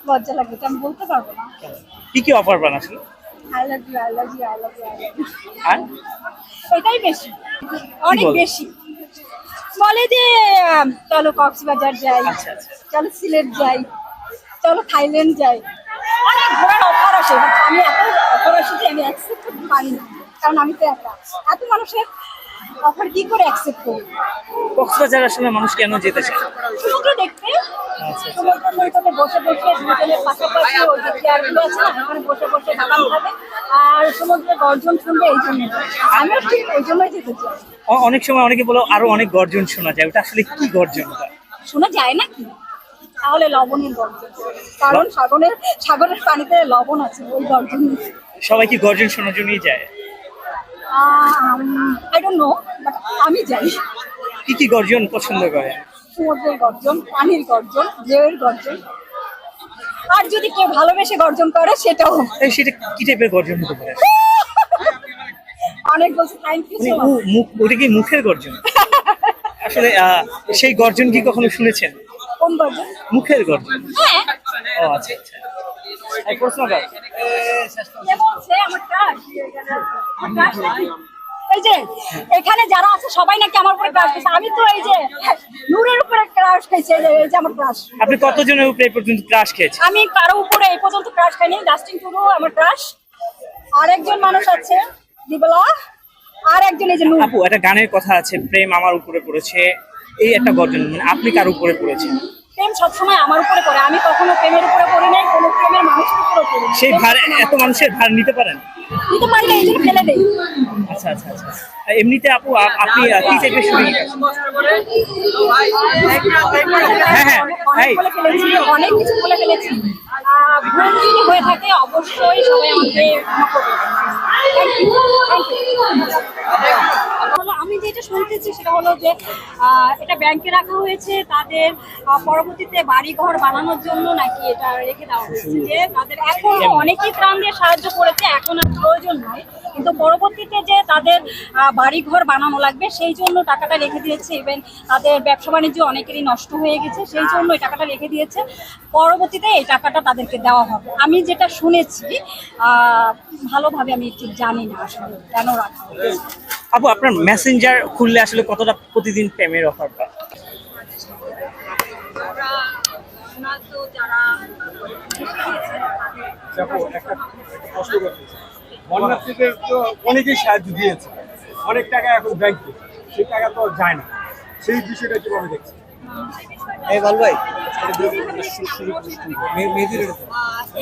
লজ্জা লাগে, এটা আমি বলতে পারবো না। কি কি অফার পান আসলে? I love you, I love you, I love you, I love you, আর এটাই বেশি, অনেক বলে? বেশি। বলে যে চলো কক্সবাজার যাই, আচ্ছা আচ্ছা। চলো সিলেট যাই, চলো থাইল্যান্ড যাই, অনেক ঘোরার অফার আসে। But আমি এত অফার আসে যে আমি অ্যাকসেপ্ট করতে পারি না, কারণ আমি তো একা। এত মানুষের অফার কি করে অ্যাকসেপ্ট করি? কক্সবাজার আসলে মানুষ কেন যেতে চায়? সমুদ্র দেখতে, আচ্ছা আচ্ছা। সমুদ্র সৈকতে বসে বসে দুজনের পাশাপাশি ওই যে চেয়ারগুলো আছে না, ওখানে বসে বসে দোকান খাবে আর সমুদ্রের গর্জন শুনবে, এই জন্য আমিও ঠিক ওই জন্যই যেতে চাই। অনেক সময় অনেকে বলো আরো অনেক গর্জন শোনা যায়, ওটা আসলে কি গর্জনটা? শোনা যায় নাকি? তাহলে লবণের গর্জন, কারণ সাগরের পানিতে লবণ আছে, ওই গর্জন। সবাই কি গর্জন শোনার জন্যই যায়? আই ডোন্ট নো, বাট আমি যাই। কি কি গর্জন পছন্দ করে? সমুদ্রের গর্জন, পানির গর্জন, ঢেউয়ের গর্জন, আর যদি কেউ ভালোবেসে গর্জন করে সেটাও। সেটা কি টাইপের গর্জন হতে পারে? অনেক বলছে, থ্যাংক ইউ মানে সো মাচ। ওটা কি মুখের গর্জন? আসলে সেই গর্জন কি কখনো শুনেছেন? কোন গর্জন? মুখের গর্জন। হ্যাঁ। ও আচ্ছা আচ্ছা। এই প্রশ্ন কর। কে বলছে আমার ক্রাশ? আমার crush নাকি? এই যে এখানে যারা আছে সবাই নাকি আমার উপরে ক্রাশ খাইছে। আমি তো এই যে নূরের উপরে ক্রাশ খাইছে, এই যে আমার ক্রাশ। আপনি কতজনের উপরে এই পর্যন্ত ক্রাশ খেয়েছেন? আমি কারো উপরে এই পর্যন্ত ক্রাশ খাইনি। জাস্টিন টুডু আমার ক্রাশ, আর একজন মানুষ আছে দিবলা, আর একজন এই যে নূর। আপু, একটা গানের কথা আছে, প্রেম আমার উপরে পড়েছে, এই একটা গর্জন। মানে আপনি কার উপরে পড়েছেন? প্রেম সবসময় আমার উপরে পড়ে, আমি কখনো প্রেমের উপরে পড়ি নাই, কোনো প্রেমের মানুষের উপরে পড়ি নাই। সেই ভার এত মানুষের ভার নিতে পারেন? নিতে পারি না, এই জন্য ফেলে দেই। আচ্ছা আচ্ছা আচ্ছা। এমনিতে আপু আপনি কি টাইপের শুটিং? হ্যাঁ হ্যাঁ। অনেক বলে ফেলেছি, অনেক কিছু বলে ফেলেছি। ভুল যদি হয়ে থাকে অবশ্যই সবাই আমাকে ক্ষমা করবে। Thank you, thank you. হলো আমি যেটা শুনতেছি সেটা হলো যে এটা ব্যাংকে রাখা হয়েছে তাদের পরবর্তীতে বাড়ি ঘর বানানোর জন্য নাকি এটা রেখে দেওয়া হয়েছে, যে তাদের এখন অনেকেই ত্রাণ দিয়ে সাহায্য করেছে, এখন আর প্রয়োজন নয়, কিন্তু পরবর্তীতে যে তাদের বাড়ি ঘর বানানো লাগবে সেই জন্য টাকাটা রেখে দিয়েছে। ইভেন তাদের ব্যবসা বাণিজ্য অনেকেরই নষ্ট হয়ে গেছে, সেই জন্য এই টাকাটা রেখে দিয়েছে, পরবর্তীতে এই টাকাটা তাদেরকে দেওয়া হবে। আমি যেটা শুনেছি, ভালোভাবে আমি ঠিক জানি না আসলে কেন রাখা হয়েছে। আপু, আপনার মেসেঞ্জার খুললে আসলে কতটা প্রতিদিন প্রেমের অফার পান? বন্যার্থীদের তো অনেকেই সাহায্য দিয়েছে, অনেক টাকা এখন ব্যাংকে, সেই টাকা তো যায় না, সেই বিষয়টা কিভাবে দেখছে?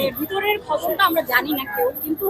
এর ভিতরের খবরটা আমরা জানি না কেউ, কিন্তু